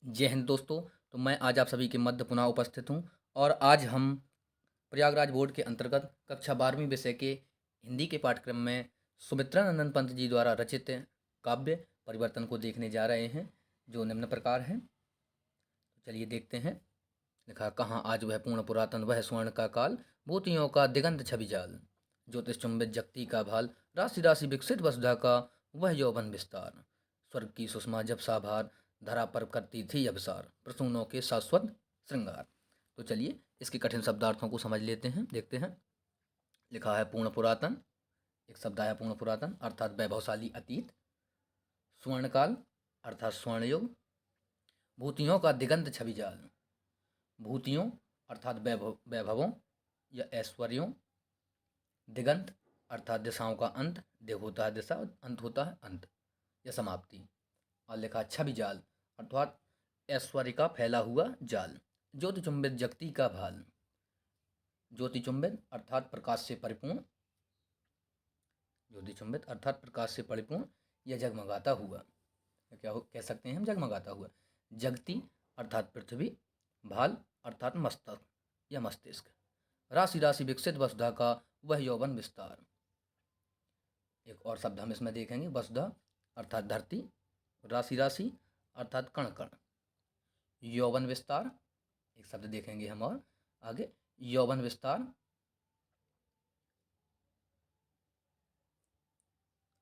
जय हिंद दोस्तों। तो मैं आज आप सभी के मध्य पुनः उपस्थित हूँ और आज हम प्रयागराज बोर्ड के अंतर्गत कक्षा 12वीं विषय के हिंदी के पाठ्यक्रम में सुमित्रानंदन पंत जी द्वारा रचित काव्य परिवर्तन को देखने जा रहे हैं, जो निम्न प्रकार हैं। तो चलिए देखते हैं। लिखा, कहाँ आज वह पूर्ण पुरातन वह स्वर्ण का काल, मोतियों का दिगंत छवि जाल, ज्योतिष चुंबित जगती का भाल, राशि राशि विकसित वसुधा का वह यौवन विस्तार, स्वर्ग की सुषमा जब साभार, धरा पर करती थी अभिसार, प्रसूनों के शाश्वत श्रृंगार। तो चलिए इसके कठिन शब्दार्थों को समझ लेते हैं, देखते हैं। लिखा है पूर्ण पुरातन, एक शब्द आया पूर्ण पुरातन अर्थात वैभवशाली अतीत, स्वर्णकाल अर्थात स्वर्णयुग, भूतियों का दिगंत छवि जाल, भूतियों अर्थात वैभवों या ऐश्वर्यों, दिगंत अर्थात दिशाओं का अंत, दिग होता है दिशा, अंत होता है अंत या समाप्ति। और लिखा छवि जाल अर्थात ऐश्वर्य का फैला हुआ जाल, ज्योति चुंबित जगती का भाल, ज्योति चुंबित अर्थात प्रकाश से परिपूर्ण, ज्योति चुंबित अर्थात प्रकाश से परिपूर्ण या जगमगाता हुआ, क्या कह सकते हैं हम, जगमगाता हुआ, जगती अर्थात पृथ्वी, भाल अर्थात मस्तक या मस्तिष्क, राशि राशि विकसित वसुधा का वह यौवन विस्तार। एक और शब्द हम इसमें देखेंगे, वसुधा अर्थात धरती, राशि राशि अर्थात कण कण, यौवन विस्तार एक शब्द देखेंगे हम और आगे, यौवन विस्तार।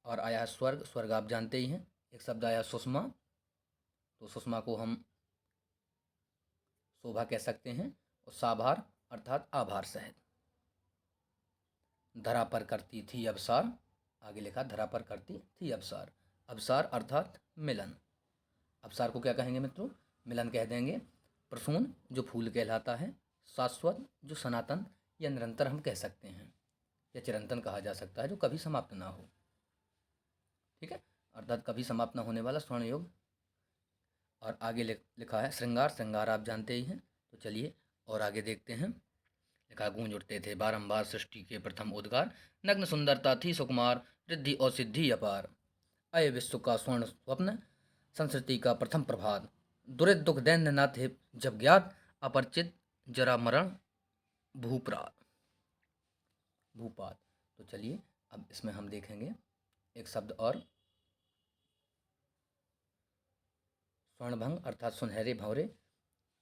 और आया है स्वर्ग, स्वर्ग आप जानते ही हैं। एक शब्द आया सुषमा, तो सुषमा को हम शोभा कह सकते हैं। और साभार अर्थात आभार सहित, धरा पर करती थी अवसार, आगे लिखा धरा पर करती थी अवसार, अवसार अर्थात मिलन। अवसार को क्या कहेंगे मित्रों, मिलन कह देंगे। प्रसून जो फूल कहलाता है, शाश्वत जो सनातन या निरंतर हम कह सकते हैं, या चिरंतन कहा जा सकता है, जो कभी समाप्त ना हो। ठीक है, अर्थात कभी समाप्त ना होने वाला स्वर्ण योग। और आगे लिखा है श्रृंगार, श्रृंगार आप जानते ही हैं। तो चलिए और आगे देखते हैं। लिखा, गूंज उठते थे बारंबार सृष्टि के प्रथम उद्गार, नग्न सुंदरता थी सुकुमार, रिद्धि और सिद्धि अपार, अय विश्व का स्वर्ण स्वप्न, संस्कृति का प्रथम प्रभात, दुरित दुख दैन्य न थे जब ज्ञात, अपरिचित जरा मरण भूप्रात भूपात। तो चलिए अब इसमें हम देखेंगे एक शब्द और, स्वर्णभंग अर्थात सुनहरे भंवरे,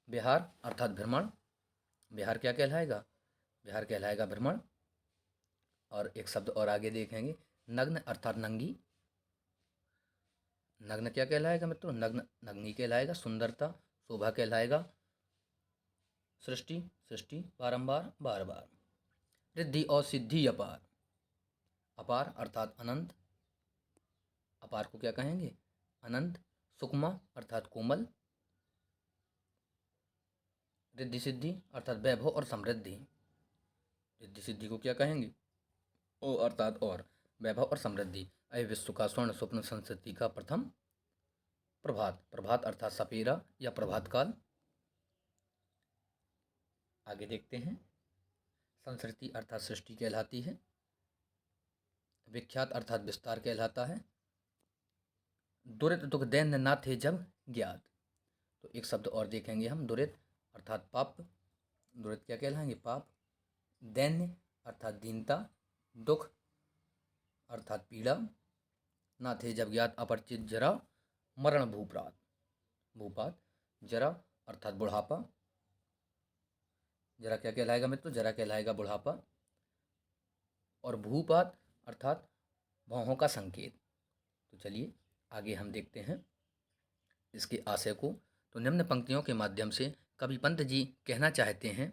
बिहार अर्थात भ्रमण, बिहार क्या कहलाएगा, बिहार कहलाएगा भ्रमण। और एक शब्द और आगे देखेंगे, नग्न अर्थात नंगी, नग्न क्या कहलाएगा मित्रों, नग्न नग्नी कहलाएगा, सुंदरता शोभा कहलाएगा, सृष्टि सृष्टि बारंबार बार बार, रिद्धि और सिद्धि अपार, अपार अर्थात अनंत, अपार को क्या कहेंगे अनंत, सुकमा अर्थात कोमल, रिद्धि सिद्धि अर्थात वैभव और समृद्धि, रिद्धि सिद्धि को क्या कहेंगे ओ अर्थात और, वैभव और समृद्धि, अय विश्व का स्वर्ण स्वप्न संस्कृति का प्रथम प्रभात, प्रभात अर्थात सपेरा या प्रभात काल। आगे देखते हैं, संस्कृति अर्थात सृष्टि कहलाती है, विख्यात अर्थात विस्तार कहलाता है, दुरित दुख दैन्य ना थे जब ज्ञात। तो एक शब्द और देखेंगे हम, दुरित अर्थात पाप, दुरित क्या कहलाएंगे पाप, दैन्य अर्थात दीनता, दुख अर्थात पीड़ा, ना थे जब ज्ञात अपरिचित जरा, मरण भूप्रात भूपात, जरा अर्थात बुढ़ापा, जरा क्या कहलाएगा मित्रों, जरा कहलाएगा बुढ़ापा, और भूपात अर्थात भौहों का संकेत। तो चलिए आगे हम देखते हैं इसके आशय को। तो निम्न पंक्तियों के माध्यम से कवि पंत जी कहना चाहते हैं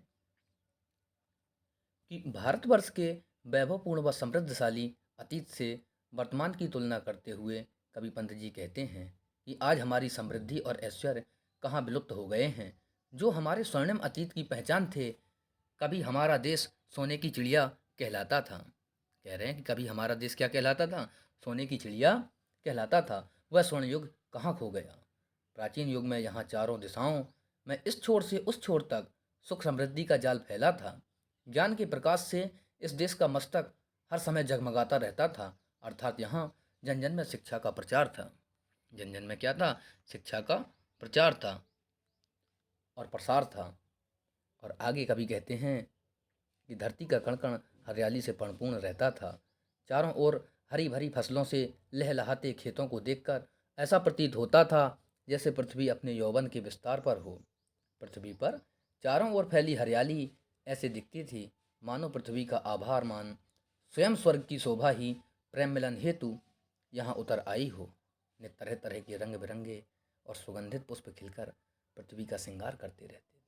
कि भारतवर्ष के वैभवपूर्ण व समृद्धशाली अतीत से वर्तमान की तुलना करते हुए कवि पंत जी कहते हैं कि आज हमारी समृद्धि और ऐश्वर्य कहाँ विलुप्त हो गए हैं। जो हमारे स्वर्णिम अतीत की पहचान थे, कभी हमारा देश सोने की चिड़िया कहलाता था, कह रहे हैं कि कभी हमारा देश क्या कहलाता था, सोने की चिड़िया कहलाता था, वह स्वर्ण युग कहाँ खो गया। प्राचीन युग में यहाँ चारों दिशाओं में इस छोर से उस छोर तक सुख समृद्धि का जाल फैला था। ज्ञान के प्रकाश से इस देश का मस्तक हर समय जगमगाता रहता था, अर्थात यहाँ जन जन में शिक्षा का प्रचार था, जन जन में क्या था, शिक्षा का प्रचार था। और प्रसार था। और आगे कवि कहते हैं कि धरती का कण कण हरियाली से परिपूर्ण रहता था। चारों ओर हरी भरी फसलों से लहलहाते खेतों को देखकर ऐसा प्रतीत होता था जैसे पृथ्वी अपने यौवन के विस्तार पर हो। पृथ्वी पर चारों ओर फैली हरियाली ऐसे दिखती थी मानो पृथ्वी का आभार मान स्वयं स्वर्ग की शोभा ही प्रेम मिलन हेतु यहाँ उतर आई हो। ने तरह तरह के रंग बिरंगे और सुगंधित पुष्प खिलकर पृथ्वी का श्रृंगार करते रहते थे।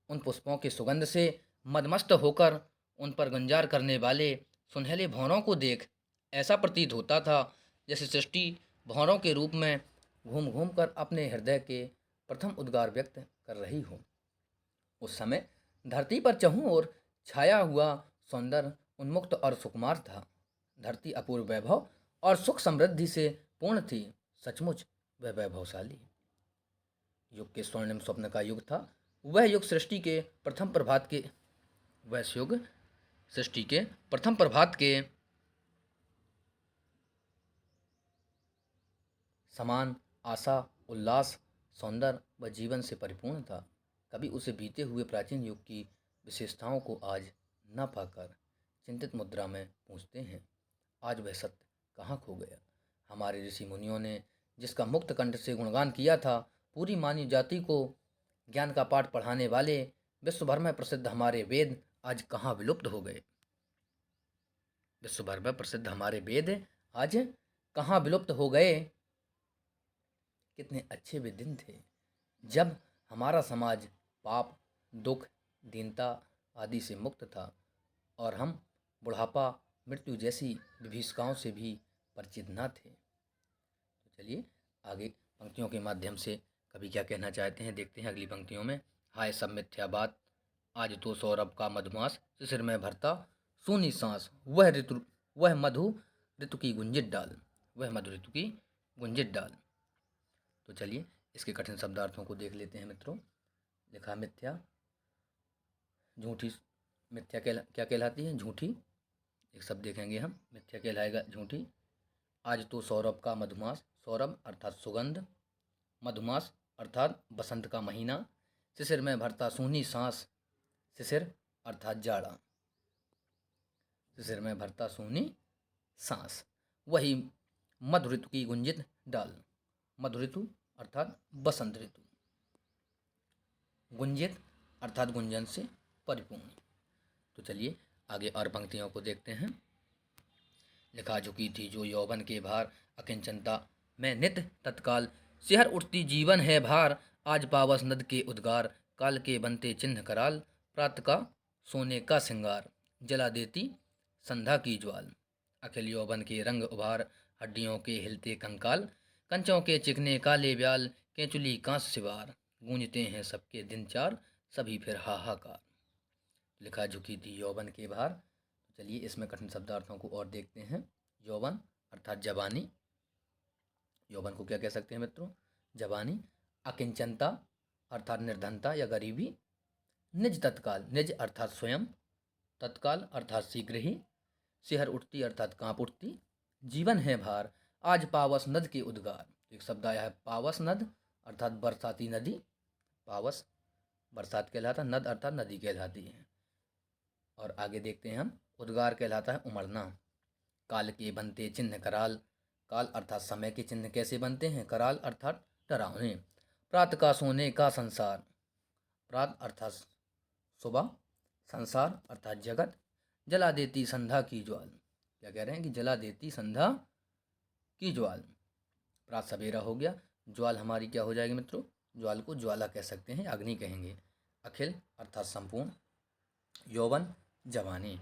उन पुष्पों के सुगंध से मदमस्त होकर उन पर गुंजार करने वाले सुनहले भंवरों को देख ऐसा प्रतीत होता था जैसे सृष्टि भंवरों के रूप में घूम घूम कर अपने हृदय के प्रथम उद्गार व्यक्त कर रही हो। उस समय धरती पर चहुं ओर छाया हुआ सौंदर्य उन्मुक्त और सुकुमार था। धरती अपूर्व वैभव और सुख समृद्धि से पूर्ण थी। सचमुच वह वैभवशाली युग के स्वर्णिम स्वप्न का युग था। वह युग सृष्टि के प्रथम प्रभात के वह युग सृष्टि के प्रथम प्रभात के समान आशा, उल्लास, सौंदर्य व जीवन से परिपूर्ण था। कभी उसे बीते हुए प्राचीन युग की विशेषताओं को आज न पाकर चिंतित मुद्रा में पूछते हैं, आज वह सत्य कहाँ खो गया। हमारे ऋषि मुनियों ने जिसका मुक्त कंठ से गुणगान किया था, पूरी मानव जाति को ज्ञान का पाठ पढ़ाने वाले विश्व भर में प्रसिद्ध हमारे वेद आज कहाँ विलुप्त हो गए। विश्व भर में प्रसिद्ध हमारे वेद आज कहाँ विलुप्त हो गए। कितने अच्छे वे दिन थे जब हमारा समाज पाप, दुख, दीनता आदि से मुक्त था और हम बुढ़ापा, मृत्यु जैसी विभीषिकाओं से भी परिचित न थे। तो चलिए आगे पंक्तियों के माध्यम से कवि क्या कहना चाहते हैं देखते हैं अगली पंक्तियों में। हाय सब मिथ्या बात, आज तो सौरभ का मधुमास, शिशिर में भरता सूनी सांस, वह मधु ऋतु की गुंजित डाल, वह मधु ऋतु की गुंजित डाल। तो चलिए इसके कठिन शब्दार्थों को देख लेते हैं मित्रों। लिखा मिथ्या, झूठी। मिथ्या क्या कहलाती है? झूठी। एक शब्द देखेंगे हम, मिथ्या कहलाएगा झूठी। आज तो सौरभ का मधुमास, सौरभ अर्थात सुगंध, मधुमास अर्थात बसंत का महीना, शिशिर में भरता सूनी सांस, शिशिर अर्थात जाड़ा, शिशिर में भरता सूनी सांस, वही मधु ऋतु की गुंजित डाल। मधु ऋतु अर्थात बसंत ऋतु, गुंजित अर्थात गुंजन से परिपूर्ण। तो चलिए आगे और पंक्तियों को देखते हैं। लिखा झुकी थी जो यौवन के भार, अकिंचनता में नित तत्काल, सिहर उठती जीवन है भार, आज पावस नद के उद्गार, काल के बनते चिन्ह कराल, प्रात का सोने का श्रृंगार, जला देती संध्या की ज्वाल, अखिल यौवन के रंग उभार, हड्डियों के हिलते कंकाल, कंचों के चिकने काले ब्याल, केंचुली कांस सिवार, गूंजते हैं सबके दिन चार, सभी फिर हाहाकार। लिखा झुकी थी यौवन के भार। तो चलिए इसमें कठिन शब्दार्थों को और देखते हैं। यौवन अर्थात जवानी, यौवन को क्या कह सकते हैं मित्रों? जवानी। अकिंचनता अर्थात निर्धनता या गरीबी। निज तत्काल, निज अर्थात स्वयं, तत्काल अर्थात शीघ्र ही, सिहर उठती अर्थात कांप उठती, जीवन है भार, आज पावस नद के उद्गार। एक शब्द आया है पावस नद अर्थात बरसाती नदी, पावस बरसात कहलाता, नद अर्थात नदी कहलाती है। और आगे देखते हैं हम, उद्गार कहलाता है उमड़ना। काल के बनते चिन्ह कराल, काल अर्थात समय के चिन्ह कैसे बनते हैं, कराल अर्थात डरावने। प्रात का सोने का संसार, प्रात अर्थात सुबह, संसार अर्थात जगत, जला देती संध्या की ज्वाल। क्या कह रहे हैं कि जला देती संध्या की ज्वाल। प्रात सवेरा हो गया, ज्वाल हमारी क्या हो जाएगी मित्रों? ज्वाल को ज्वाला कह सकते हैं, अग्नि कहेंगे। अखिल अर्थात संपूर्ण, यौवन जवानी,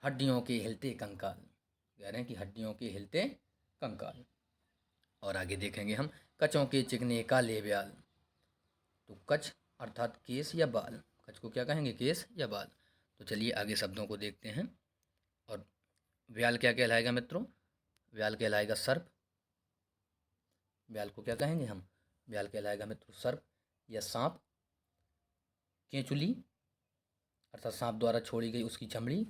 हड्डियों के हिलते कंकाल, कह रहे हैं कि हड्डियों के हिलते कंकाल। और आगे देखेंगे हम, कचों के चिकने काले ब्याल। तो कच अर्थात केस या बाल, कच को क्या कहेंगे? केस या बाल। तो चलिए आगे शब्दों को देखते हैं। और व्याल क्या कहलाएगा मित्रों? व्याल कहलाएगा सर्प। व्याल को क्या कहेंगे हम? व्याल कहलाएगा मित्रों सर्प या सांप। केंचुली अर्थात सांप द्वारा छोड़ी गई उसकी चमड़ी।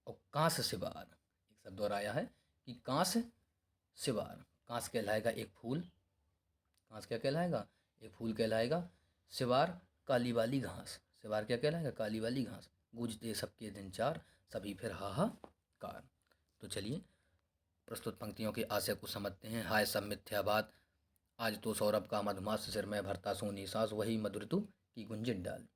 और कांस सिवार, एक शब्द और आया है कि कांस सिवार, कांस कहलाएगा एक फूल। कांस क्या कहलाएगा? एक फूल कहलाएगा सिवार काली वाली घास। सिवार क्या कहलाएगा? काली वाली घास। गूंजते सबके दिन चार, सभी फिर हाहाकार। तो चलिए प्रस्तुत पंक्तियों के आशय को समझते हैं। हाय सब मिथ्या बात, आज तो सौरभ का मधुमास, सिर में भरता सोनी सांस, वही मधुर ऋतु की गुंजिन डाल।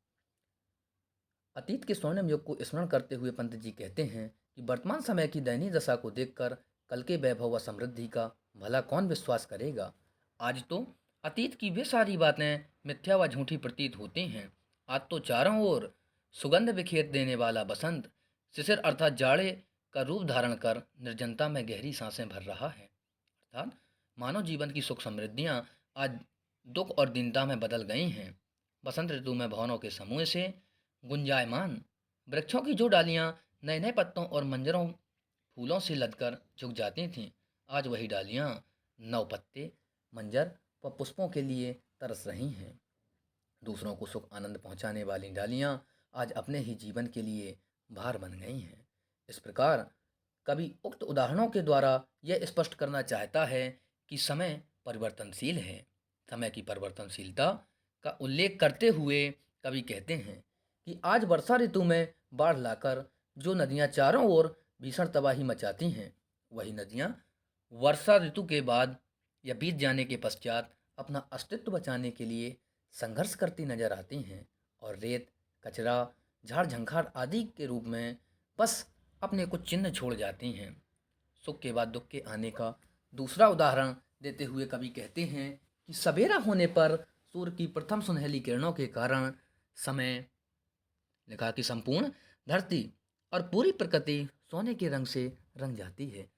अतीत के स्वर्णिम युग को स्मरण करते हुए पंत जी कहते हैं कि वर्तमान समय की दयनीय दशा को देखकर कल के वैभव व समृद्धि का भला कौन विश्वास करेगा। आज तो अतीत की वे सारी बातें मिथ्या व झूठी प्रतीत होती हैं। आज तो चारों ओर सुगंध बिखेर देने वाला बसंत शिशिर अर्थात जाड़े का रूप धारण कर निर्जनता में गहरी सांसें भर रहा है। अर्थात मानव जीवन की सुख समृद्धियां आज दुख और दीनता में बदल गई हैं। बसंत ऋतु में भवनों के समूह से गुंजायमान वृक्षों की जो डालियां नए नए पत्तों और मंजरों फूलों से लदकर झुक जाती थीं, आज वही डालियां नव पत्ते, मंजर व पुष्पों के लिए तरस रही हैं। दूसरों को सुख आनंद पहुंचाने वाली डालियां आज अपने ही जीवन के लिए भार बन गई हैं। इस प्रकार कवि उक्त उदाहरणों के द्वारा यह स्पष्ट करना चाहता है कि समय परिवर्तनशील है। समय की परिवर्तनशीलता का उल्लेख करते हुए कवि कहते हैं कि आज वर्षा ऋतु में बाढ़ लाकर जो नदियां चारों ओर भीषण तबाही मचाती हैं, वही नदियां वर्षा ऋतु के बाद या बीत जाने के पश्चात अपना अस्तित्व बचाने के लिए संघर्ष करती नजर आती हैं और रेत, कचरा, झाड़ झंखाड़ आदि के रूप में बस अपने कुछ चिन्ह छोड़ जाती हैं। सुख के बाद दुख के आने का दूसरा उदाहरण देते हुए कवि कहते हैं कि सवेरा होने पर सूर्य की प्रथम सुनहली किरणों के कारण समय, लिखा कि संपूर्ण धरती और पूरी प्रकृति सोने के रंग से रंग जाती है,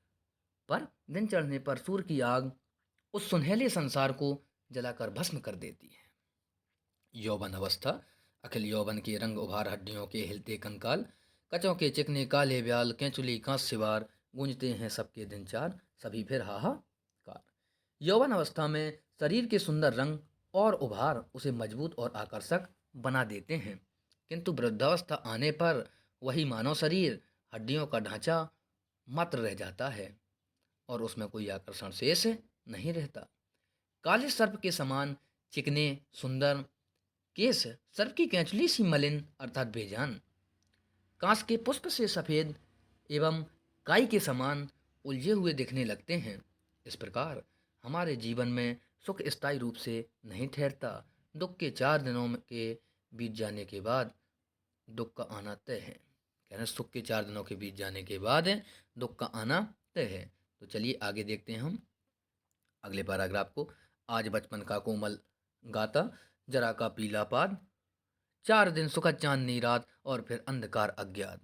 पर दिन चढ़ने पर सूर्य की आग उस सुनहले संसार को जलाकर भस्म कर देती है। यौवन अवस्था, अखिल यौवन के रंग उभार, हड्डियों के हिलते कंकाल, कचों के चिकने काले ब्याल, केंचुली कांस सिवार, गूंजते हैं सबके दिन चार, सभी फिर हाहाकार। यौवन अवस्था में शरीर के सुंदर रंग और उभार उसे मजबूत और आकर्षक बना देते हैं, किंतु वृद्धावस्था आने पर वही मानव शरीर, हड्डियों का ढांचा मात्र रह जाता है और उसमें कोई आकर्षण शेष नहीं रहता। काले सर्प के समान चिकने सुंदर केस, सर्प की कैंचुली सी मलिन अर्थात बेजान, कांस के पुष्प से सफेद एवं काई के समान उलझे हुए दिखने लगते हैं। इस प्रकार हमारे जीवन में सुख स्थायी रूप से नहीं ठहरता। दुख के 4 दिनों के बीत जाने के बाद दुख का आना तय है। कह रहे सुख के 4 दिनों के बीत जाने के बाद दुख का आना तय है। तो चलिए आगे देखते हैं हम अगले पैराग्राफ को। आज बचपन का कोमल गाता, जरा का पीला पाद, 4 दिन सुखद चांदनी रात और फिर अंधकार अज्ञात।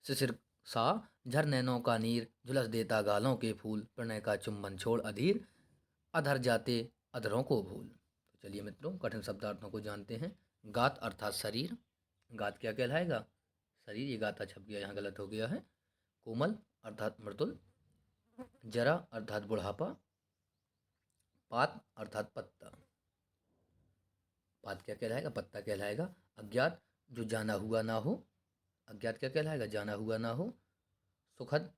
शिशिर सा झर नैनों का नीर, झुलस देता गालों के फूल, प्रणय का चुंबन छोड़ अधीर, अधर जाते अधरों को भूल। तो चलिए मित्रों कठिन शब्दार्थों को जानते हैं। गात अर्थात शरीर, गात क्या कहलाएगा? शरीर, ये गाता छप गया, यहाँ गलत हो गया है। कोमल अर्थात मृदुल, जरा अर्थात बुढ़ापा, पात अर्थात पत्ता। पात क्या कहलाएगा? पत्ता कहलाएगा। अज्ञात जो जाना हुआ ना हो, अज्ञात क्या कहलाएगा? जाना हुआ ना हो। सुखद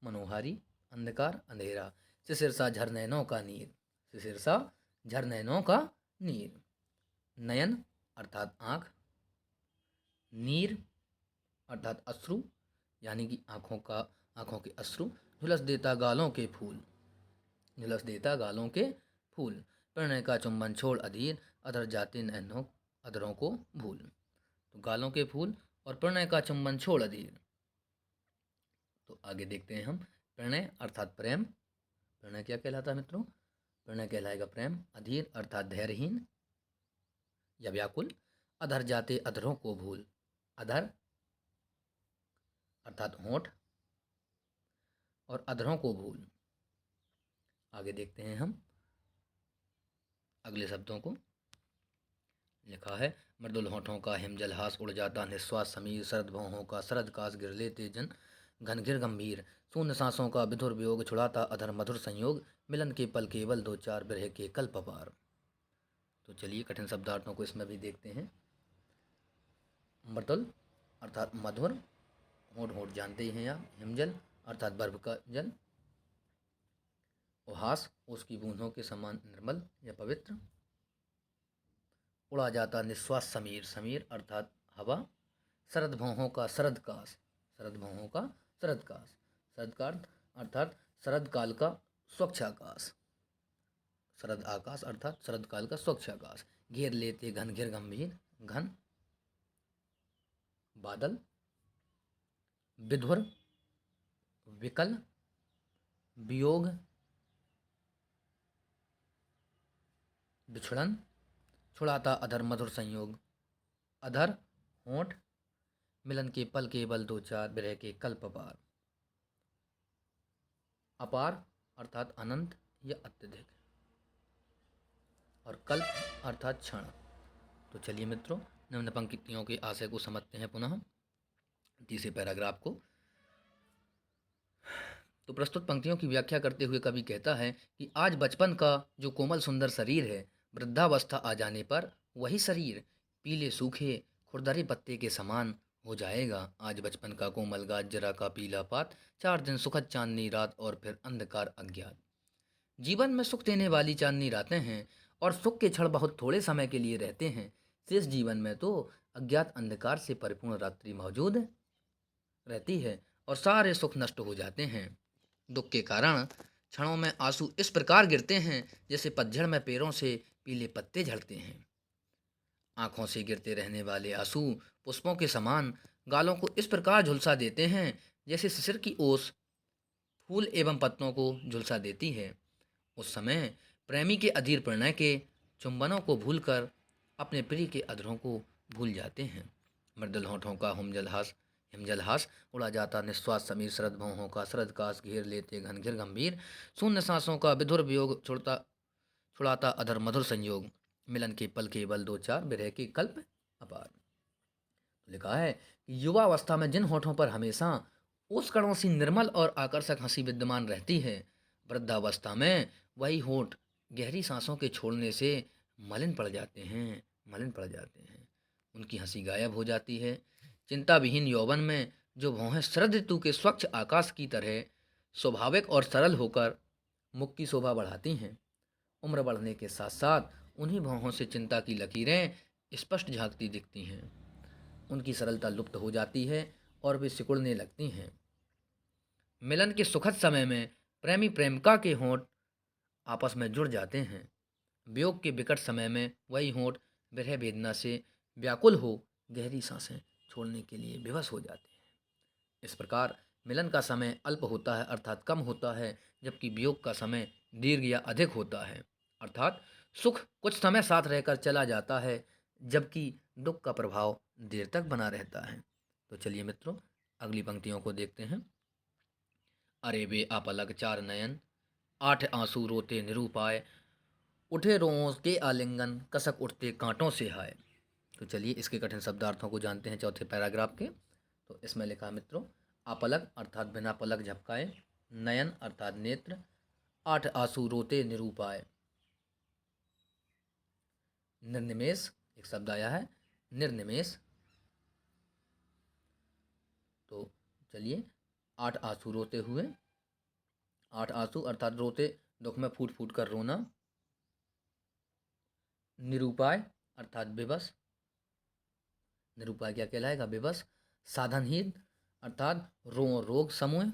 मनोहारी, अंधकार अंधेरा। शिशिर सा झर नैनों का नीर, शिशिर सा झर नैनों का नीर। नयन अर्थात आँख, नीर अर्थात अश्रु, यानी कि आँखों के अश्रु। झुलस देता गालों के फूल, झुलस देता गालों के फूल, प्रणय का चुंबन छोड़ अधीर, अधर जाते नैनों अधरों को भूल। तो गालों के फूल और प्रणय का चुंबन छोड़ अधीर। तो आगे देखते हैं हम। प्रणय अर्थात प्रेम, प्रणय क्या कहलाता है मित्रों? प्रणय कहलाएगा प्रेम। अधीर अर्थात धैर्यहीन या व्याकुल। अधर जाते अधरों को भूल, अधर अर्थात होंठ और अधरों को भूल। आगे देखते हैं हम अगले शब्दों को। लिखा है मृदुल होठों का हिमजलहास, उड़ जाता निश्वास समीर, शरद भौहों का शरद कास, गिर लेते जन घनघिर गंभीर, शून्य सांसों का विधुर वियोग, छुड़ाता अधर मधुर संयोग, मिलन के पल केवल दो चार, बिरह के कल्प पार। तो चलिए कठिन शब्दार्थों को इसमें भी देखते हैं। मृदुल अर्थात मधुर, होठ होठ जानते ही हैं आप। हिमजल अर्थात बर्फ का जल, उहास उसकी बूंदों के समान निर्मल या पवित्र। उड़ा जाता निश्वास समीर, समीर अर्थात हवा। शरद भौहों का शरद काश, शरद भौहों का शरद काश, शरद का अर्थ अर्थात शरद काल का स्वच्छ आकाश, शरद आकाश अर्थात शरद काल का स्वच्छ आकाश। घेर लेते घन घिर गंभीर, घन बादल। विधुर विकल, वियोग बिछड़न। छुड़ाता अधर मधुर संयोग, अधर होंठ। मिलन के पल केवल दो चार, विरह के कल्प पार। अपार अर्थात अनंत या अत्यधिक, और कल्प अर्थात क्षण। तो चलिए मित्रों, निम्न पंक्तियों के आशय को समझते हैं पुनः तीसरे पैराग्राफ को। तो प्रस्तुत पंक्तियों की व्याख्या करते हुए कवि कहता है कि आज बचपन का जो कोमल सुंदर शरीर है, वृद्धावस्था आ जाने पर वही शरीर पीले सूखे खुरदरे पत्ते के समान हो जाएगा। आज बचपन का कोमल गाज, जरा का पीला पात, 4 दिन सुखद चांदनी रात और फिर अंधकार अज्ञात। जीवन में सुख देने वाली चांदनी रातें हैं और सुख के क्षण बहुत थोड़े समय के लिए रहते हैं। शेष जीवन में तो अज्ञात अंधकार से परिपूर्ण रात्रि मौजूद रहती है और सारे सुख नष्ट हो जाते हैं। दुख के कारण क्षणों में आंसू इस प्रकार गिरते हैं जैसे पतझड़ में पेड़ों से पीले पत्ते झड़ते हैं। आंखों से गिरते रहने वाले आंसू पुष्पों के समान गालों को इस प्रकार झुलसा देते हैं जैसे शिशिर की ओस फूल एवं पत्तों को झुलसा देती है। उस समय प्रेमी के अधीर प्रणय के चुंबनों को भूलकर अपने प्रिय के अधरों को भूल जाते हैं। मृदुल होठों का हिमजलहास, उड़ा जाता निश्वास समीर, शरद भौहों का शरद काश, घेर लेते घन घिर गंभीर। शून्य सांसों का विधुर वियोग, छुड़ाता अधर मधुर संयोग। मिलन के पल केवल दो चार, विरह के कल्प अपार। लिखा है कि युवावस्था में जिन होठों पर हमेशा उस कणों सी निर्मल और आकर्षक हंसी विद्यमान रहती है, वृद्धावस्था में वही होठ गहरी सांसों के छोड़ने से मलिन पड़ जाते हैं, उनकी हंसी गायब हो जाती है। चिंता विहीन यौवन में जो भौहें शरद ऋतु के स्वच्छ आकाश की तरह स्वाभाविक और सरल होकर मुख की शोभा बढ़ाती हैं, उम्र बढ़ने के साथ साथ उन्हीं भौहों से चिंता की लकीरें स्पष्ट झांकती दिखती हैं। उनकी सरलता लुप्त हो जाती है और वे सिकुड़ने लगती हैं। मिलन के सुखद समय में प्रेमी प्रेमिका के होंठ आपस में जुड़ जाते हैं। वियोग के विकट समय में वही होंठ विरह वेदना से व्याकुल हो गहरी सांसें छोड़ने के लिए विवश हो जाते हैं। इस प्रकार मिलन का समय अल्प होता है अर्थात कम होता है, जबकि वियोग का समय दीर्घ या अधिक होता है अर्थात सुख कुछ समय साथ रहकर चला जाता है, जबकि दुख का प्रभाव देर तक बना रहता है। तो चलिए मित्रों, अगली पंक्तियों को देखते हैं। अरे वे आपलक 4 नयन, 8 आंसू रोते निरूपाय, उठे रोओं के आलिंगन, कसक उठते कांटों से हाय। तो चलिए इसके कठिन शब्दार्थों को जानते हैं चौथे पैराग्राफ के। तो इसमें लिखा मित्रों, आपलक अर्थात बिना पलक झपकाए, नयन अर्थात नेत्र, 8 आंसू रोते निरूपाय। निर्निमेष एक शब्द आया है, निर्निमेष। तो चलिए, 8 आंसू रोते हुए, 8 आंसू अर्थात रोते दुख में फूट फूट कर रोना। निरूपाय अर्थात विवश, निरूपाय क्या कहलाएगा? विवश। साधनहीन अर्थात रोग समूह।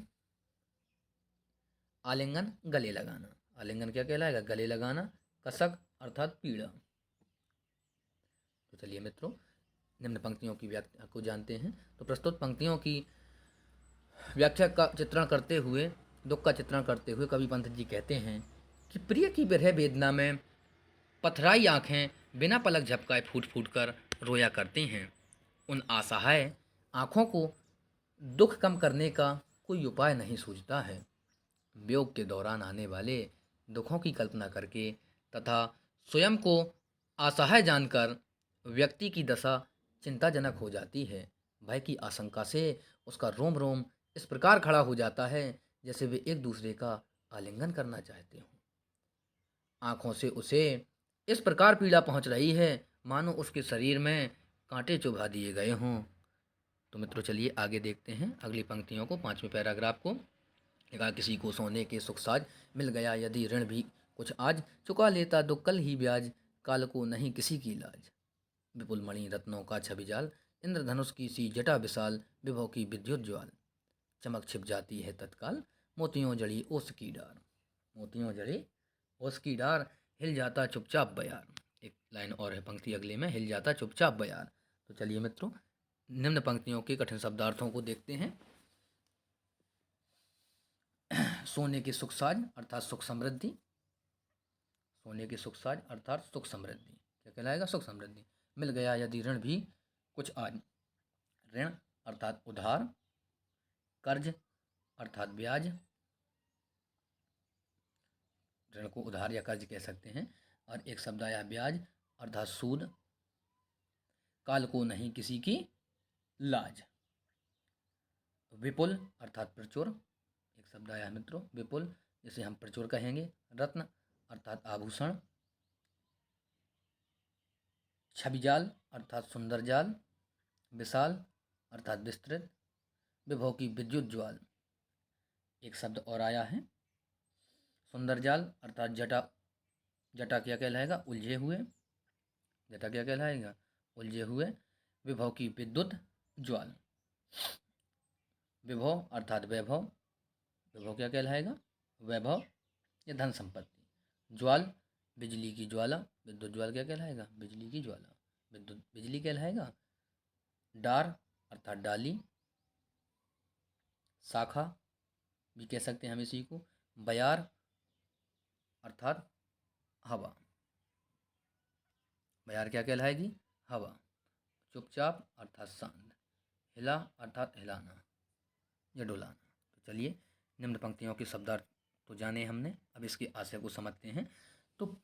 आलिंगन गले लगाना, आलिंगन क्या कहलाएगा? गले लगाना। कसक अर्थात पीड़ा। तो चलिए मित्रों, निम्न पंक्तियों की व्याख्या को जानते हैं। तो प्रस्तुत पंक्तियों की व्याख्या का चित्रण करते हुए, दुख का चित्रण करते हुए कवि पंत जी कहते हैं कि प्रिय की विरह वेदना में पथराई आंखें बिना पलक झपकाए फूट फूट कर रोया करती हैं। उन असहाय आंखों को दुख कम करने का कोई उपाय नहीं सूझता है। वियोग के दौरान आने वाले दुखों की कल्पना करके तथा स्वयं को असहाय जानकर व्यक्ति की दशा चिंताजनक हो जाती है। भय की आशंका से उसका रोम रोम इस प्रकार खड़ा हो जाता है जैसे वे एक दूसरे का आलिंगन करना चाहते हों। आंखों से उसे इस प्रकार पीड़ा पहुंच रही है मानो उसके शरीर में कांटे चुभा दिए गए हों। तो मित्रों चलिए आगे देखते हैं अगली पंक्तियों को, 5वें पैराग्राफ को। लिखा किसी को सोने के सुख साज, मिल गया यदि ऋण भी कुछ आज, चुका लेता तो कल ही ब्याज, काल को नहीं किसी की लाज। विपुल मणि रत्नों का छवि जाल, इंद्रधनुष की सी जटा विशाल, विभव की विद्युत ज्वाल, चमक छिप जाती है तत्काल, मोतियों जड़ी ओस की डार। मोतियों जड़ी ओस की डार, हिल जाता चुपचाप बयार। एक लाइन और है पंक्ति अगले में, हिल जाता चुपचाप बयार। तो चलिए मित्रों, निम्न पंक्तियों के कठिन शब्दार्थों को देखते हैं। सोने के सुख साज अर्थात सुख समृद्धि, सोने के सुख साज अर्थात सुख समृद्धि, क्या कहलाएगा? सुख समृद्धि। मिल गया यदि ऋण भी कुछ आज, ऋण अर्थात उधार, कर्ज अर्थात ब्याज, ऋण को उधार या कर्ज कह सकते हैं। और एक शब्द आया ब्याज अर्थात सूद, काल को नहीं किसी की लाज। विपुल अर्थात प्रचुर, एक शब्द आया है मित्रों विपुल, जिसे हम प्रचुर कहेंगे। रत्न अर्थात आभूषण, छवि जाल अर्थात सुंदर जाल, विशाल अर्थात विस्तृत, विभव की विद्युत ज्वाल। एक शब्द और आया है सुंदर जाल अर्थात जटा, जटा क्या कहलाएगा? उलझे हुए, जटा क्या कहलाएगा? उलझे हुए। विभव की विद्युत ज्वाल, विभव अर्थात वैभव, विभव क्या कहलाएगा? वैभव या धन संपत्ति। ज्वाल बिजली की ज्वाला, विद्युत ज्वाल क्या कहलाएगा? बिजली की ज्वाला, विद्युत बिजली कहलाएगा। डार अर्थात डाली, शाखा भी कह सकते हैं हम इसी को। बयार अर्थात हवा, बयार क्या कहलाएगी? हवा। चुपचाप अर्थात शांत, हिला अर्थात हिलाना या डुलाना। तो चलिए, निम्न पंक्तियों के शब्दार्थ तो जाने हमने, अब इसके आशय को समझते हैं। तो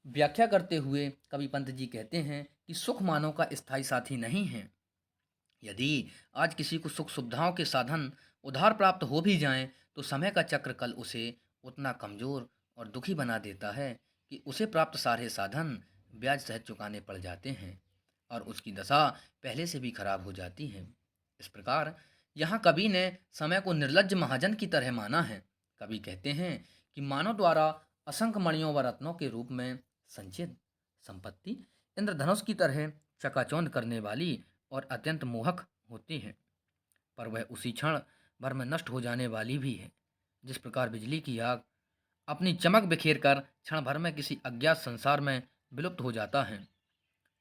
व्याख्या करते हुए कवि पंत जी कहते हैं कि सुख मानव का स्थायी साथी नहीं है। यदि आज किसी को सुख सुविधाओं के साधन उधार प्राप्त हो भी जाएं, तो समय का चक्र कल उसे उतना कमजोर और दुखी बना देता है कि उसे प्राप्त सारे साधन ब्याज सहित चुकाने पड़ जाते हैं और उसकी दशा पहले से भी खराब हो जाती है। इस प्रकार यहाँ कवि ने समय को निर्लज्ज महाजन की तरह माना है। कवि कहते हैं कि मानव द्वारा असंख्य मणियों व रत्नों के रूप में संचित संपत्ति इंद्रधनुष की तरह चकाचौंध करने वाली और अत्यंत मोहक होती है, पर वह उसी क्षण भर में नष्ट हो जाने वाली भी है। जिस प्रकार बिजली की आग अपनी चमक बिखेर कर क्षण भर में किसी अज्ञात संसार में विलुप्त हो जाता है,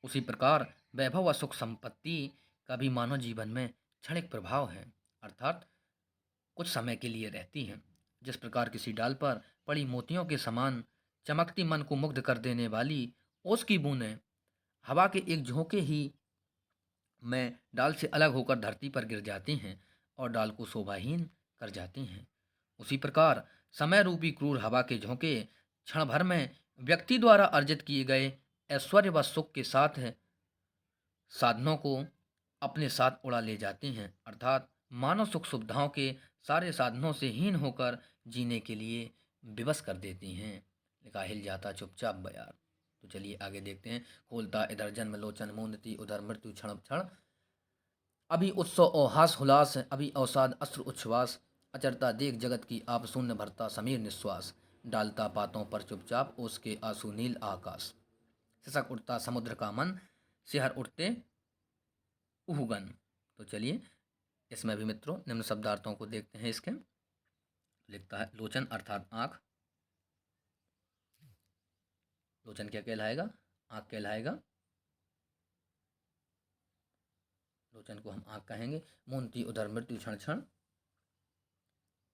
उसी प्रकार वैभव व सुख संपत्ति का भी मानव जीवन में क्षणिक प्रभाव है, अर्थात कुछ समय के लिए रहती हैं। जिस प्रकार किसी डाल पर पड़ी मोतियों के समान चमकती मन को मुग्ध कर देने वाली ओस की बूंदें हवा के एक झोंके ही में डाल से अलग होकर धरती पर गिर जाती हैं और डाल को शोभाहीन कर जाती हैं, उसी प्रकार समय रूपी क्रूर हवा के झोंके क्षण भर में व्यक्ति द्वारा अर्जित किए गए ऐश्वर्य व सुख के साथ साधनों को अपने साथ उड़ा ले जाते हैं, अर्थात मानव सुख सुविधाओं के सारे साधनों से हीन होकर जीने के लिए विवश कर देती हैं। लिखा हिल जाता चुपचाप बयार। तो चलिए आगे देखते हैं। खोलता इधर जन्म लोचन मूंदती उधर मृत्यु क्षण क्षण, अभी उत्सव और हास हुलास, अभी अवसाद अस्त्र उच्छ्वास, अचरता देख जगत की आप शून्य भरता समीर निश्वास, डालता पातों पर चुपचाप उसके आंसू नील आकाश, सिसक उठता समुद्र का मन, सिहर उठते उहुगन। तो चलिए इसमें भी मित्रों निम्न शब्दार्थों को देखते हैं इसके। लिखता है लोचन अर्थात आँख, लोचन क्या कहलाएगा? आँख कहलाएगा, लोचन को हम आँख कहेंगे। मूंदती उधर मृत्यु क्षण क्षण,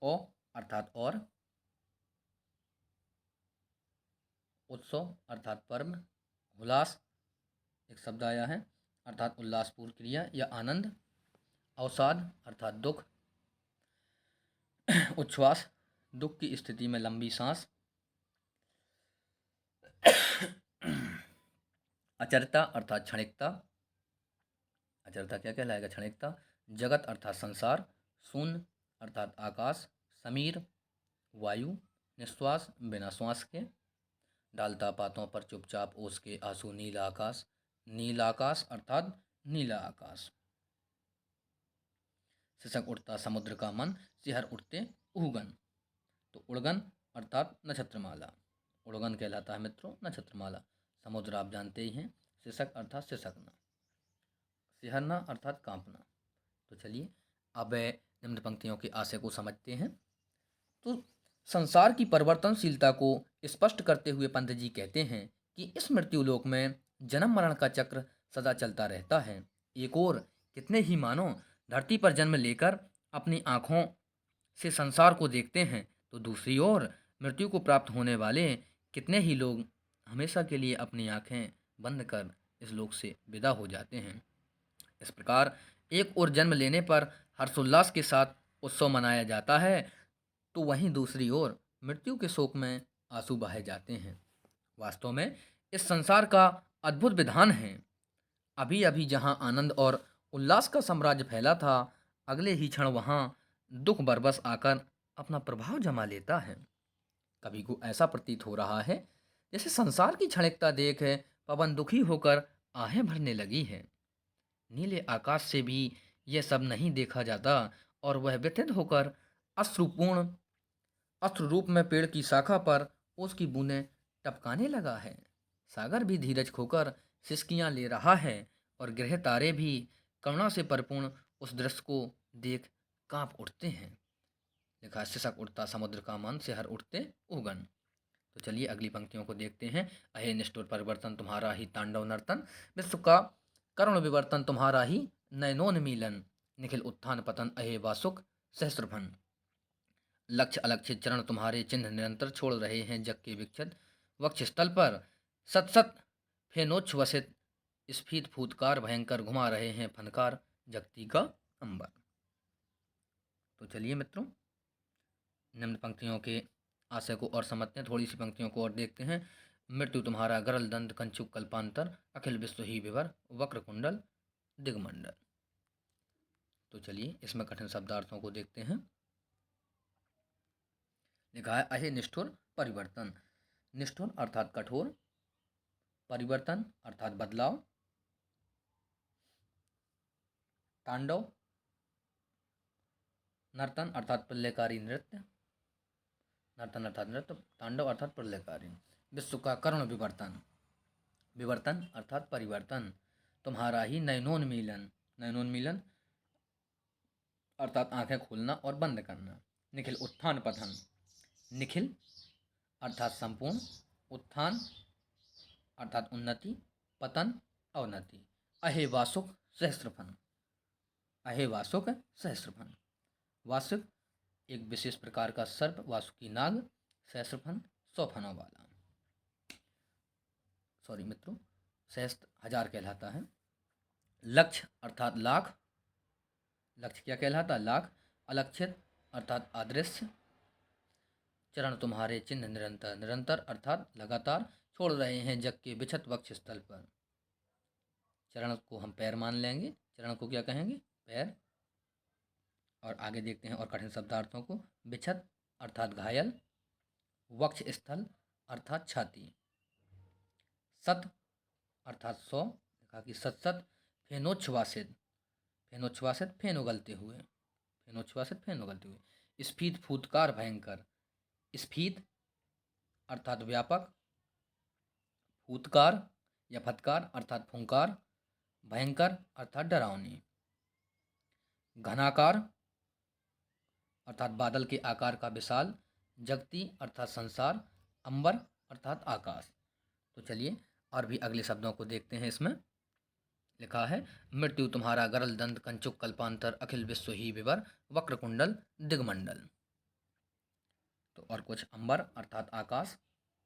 ओ अर्थात और, उत्सव अर्थात पर्व, हुलास एक शब्द आया है अर्थात उल्लासपूर्ण क्रिया या आनंद, अवसाद अर्थात दुख, उच्छ्वास दुख की स्थिति में लंबी सांस, अचरता अर्थात क्षणिकता, अचरता क्या कहलाएगा? क्षणिकता। जगत अर्थात संसार, शून्य अर्थात आकाश, समीर वायु, निश्वास बिना श्वास के, डालता पातों पर चुपचाप ओस के आंसू नीला आकाश, नीला आकाश अर्थात नीला आकाश, सिसक उठता समुद्र का मन, सिहर उठते उहुगन। तो उड़गन अर्थात नक्षत्रमाला, उड़गन कहलाता है मित्रों नक्षत्रमाला। समुद्र आप जानते ही हैं। सिसक अर्थात सिसकना, सिहरना अर्थात कांपना। तो चलिए अब निम्न पंक्तियों के आशय को समझते हैं। तो संसार की परिवर्तनशीलता को स्पष्ट करते हुए पंत जी कहते हैं कि इस मृत्युलोक में जन्म मरण का चक्र सदा चलता रहता है। एक और कितने ही मानव धरती पर जन्म लेकर अपनी आँखों से संसार को देखते हैं, तो दूसरी ओर मृत्यु को प्राप्त होने वाले कितने ही लोग हमेशा के लिए अपनी आँखें बंद कर इस लोक से विदा हो जाते हैं। इस प्रकार एक ओर जन्म लेने पर हर्षोल्लास के साथ उत्सव मनाया जाता है, तो वहीं दूसरी ओर मृत्यु के शोक में आंसू बहाए जाते हैं। वास्तव में इस संसार का अद्भुत विधान है। अभी अभी जहां आनंद और उल्लास का साम्राज्य फैला था, अगले ही क्षण वहां दुख बरबस आकर अपना प्रभाव जमा लेता है। कभी को ऐसा प्रतीत हो रहा है जैसे संसार की क्षणिकता देख पवन दुखी होकर आहें भरने लगी है। नीले आकाश से भी यह सब नहीं देखा जाता और वह व्यथित होकर अश्रुपूर्ण अस्त्र रूप में पेड़ की शाखा पर उसकी बूंदें टपकाने लगा है। सागर भी धीरज खोकर सिसकियां ले रहा है और ग्रह तारे भी करुणा से परिपूर्ण उस दृश्य को देख कांप उठते हैं। लिखा है, सिसक उठता समुद्र का मन, से हर उठते उगन। तो चलिए अगली पंक्तियों को देखते हैं। अहे निष्ठुर परिवर्तन तुम्हारा ही तांडव नर्तन, विश्व का करुण विवर्तन तुम्हारा ही नयनोन्मीलन, निखिल उत्थान पतन अहे वासुक सहस्रभन। लक्ष्य अलक्षित चरण तुम्हारे चिन्ह निरंतर छोड़ रहे हैं जग के विक्षत वक्ष स्थल पर, सत सत फेनोच्छ्वसित स्फीत फूतकार भयंकर घुमा रहे हैं फनकार जगती का अंबर। तो चलिए मित्रों निम्न पंक्तियों के आशय को और समझते हैं, थोड़ी सी पंक्तियों को और देखते हैं। मृत्यु तुम्हारा गरल दंत कंचुक कल्पांतर, अखिल विश्व ही विवर वक्र कुंडल दिगमंडल। तो चलिए इसमें कठिन शब्दार्थों को देखते हैं। लिखा है, अहे निष्ठुर परिवर्तन। निष्ठुर अर्थात कठोर, परिवर्तन अर्थात बदलाव, तांडव नर्तन अर्थात प्रलयकारी नृत्य, नर्तन अर्थात नृत्य, तांडव अर्थात प्रलयकारी। विश्व का करुण विवर्तन, विवर्तन अर्थात परिवर्तन, तुम्हारा ही नयनोन्मीलन, नयनोन्मीलन अर्थात आंखें खोलना और बंद करना। निखिल उत्थान पतन, निखिल अर्थात संपूर्ण, उत्थान अर्थात उन्नति, पतन अवनति। अहे वासुक सहस्रफन, अहे वासुक सहस्रफन। वासुक एक विशेष प्रकार का सर्प, वासुकी नाग, सहस्रफन 100 फनों वाला। सॉरी मित्रों, सहस्त्र 1000 कहलाता है। लक्ष्य अर्थात लाख, लक्ष्य क्या कहलाता है? लाख। अलक्षित अर्थात अदृश्य। चरण तुम्हारे चिन्ह निरंतर, निरंतर अर्थात लगातार छोड़ रहे हैं जग के विक्षत वक्ष स्थल पर। चरण को हम पैर मान लेंगे, चरण को क्या कहेंगे? पैर। और आगे देखते हैं और कठिन शब्दार्थों को। विक्षत अर्थात घायल, वक्ष स्थल अर्थात छाती, सत अर्थात 100, कहा कि सत सत फेनोच्छ्वासित, फेनोच्छ्वासित फेन उगलते हुए, फेनोच्छ्वासित फेन उगलते हुए। स्फीत फूतकार भयंकर, स्फीत अर्थात व्यापक, फूतकार या फटकार अर्थात फुंकार, भयंकर अर्थात डरावनी, घनाकार अर्थात बादल के आकार का विशाल, जगती अर्थात संसार, अंबर अर्थात आकाश। तो चलिए और भी अगले शब्दों को देखते हैं। इसमें लिखा है, मृत्यु तुम्हारा गरल दंत कंचुक कल्पांतर, अखिल विश्व ही विवर वक्र कुंडल दिगमंडल। तो और कुछ अंबर अर्थात आकाश,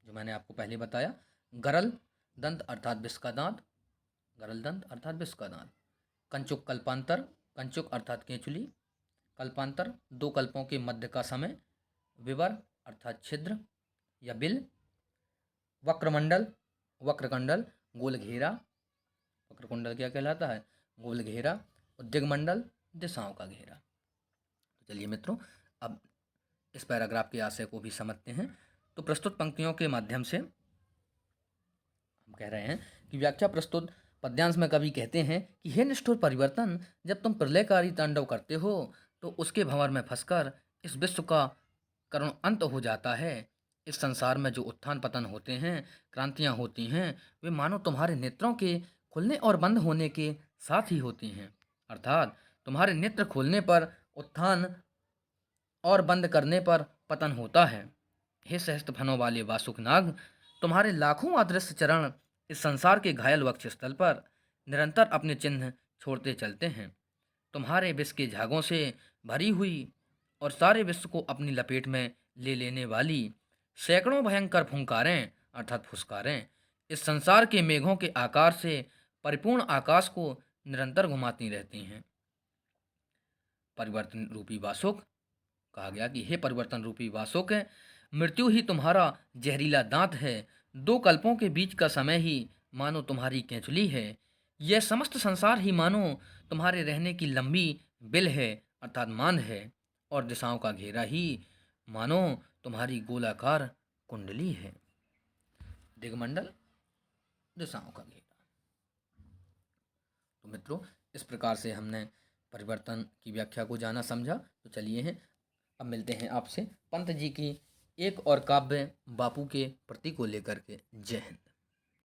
जो मैंने आपको पहले बताया। गरल दंत अर्थात विष का दांत, गरल दंत अर्थात विष का दांत। कंचुक कल्पांतर, कंचुक अर्थात केंचुली, कल्पांतर 2 कल्पों के मध्य का समय, विवर अर्थात छिद्र या बिल, वक्रमंडल, वक्रकंडल गोल घेरा, वक्रकुंडल क्या कहलाता है? गोल घेरा। और दिगमंडल दिशाओं का घेरा। तो चलिए मित्रों अब इस पैराग्राफ के आशय को भी समझते हैं। तो प्रस्तुत पंक्तियों के माध्यम से हम कह रहे हैं कि व्याख्या प्रस्तुत पद्यांश में कवि कहते हैं कि हे निष्ठुर परिवर्तन, जब तुम प्रलयकारी तांडव करते हो तो उसके भंवर में फंसकर इस विश्व का करुण अंत हो जाता है। इस संसार में जो उत्थान पतन होते हैं, क्रांतियाँ होती हैं, वे मानो तुम्हारे नेत्रों के खुलने और बंद होने के साथ ही होती हैं। अर्थात तुम्हारे नेत्र खोलने पर उत्थान और बंद करने पर पतन होता है। हे सहस्त्र फनों वाले वासुकनाग, तुम्हारे लाखों अदृश्य चरण इस संसार के घायल वक्षस्थल पर निरंतर अपने चिन्ह छोड़ते चलते हैं। तुम्हारे विष के झागों से भरी हुई और सारे विश्व को अपनी लपेट में ले लेने वाली सैकड़ों भयंकर फुंकारें अर्थात फुसकारें इस संसार के मेघों के आकार से परिपूर्ण आकाश को निरंतर घुमाती रहती हैं। परिवर्तन रूपी वासुक, कहा गया कि हे परिवर्तन रूपी वासुक, मृत्यु ही तुम्हारा जहरीला दांत है। दो कल्पों के बीच का समय ही मानो तुम्हारी केंचुली है। यह समस्त संसार ही मानो तुम्हारे रहने की लंबी बिल है अर्थात मांद है, और दिशाओं का घेरा ही मानो तुम्हारी गोलाकार कुंडली है। दिगमंडल, दिशाओं का घेरा। तो मित्रों, इस प्रकार से हमने परिवर्तन की व्याख्या को जाना समझा। तो चलिए हैं, अब मिलते हैं आपसे पंत जी की एक और काव्य बापू के प्रति को लेकर के। जय हिंद।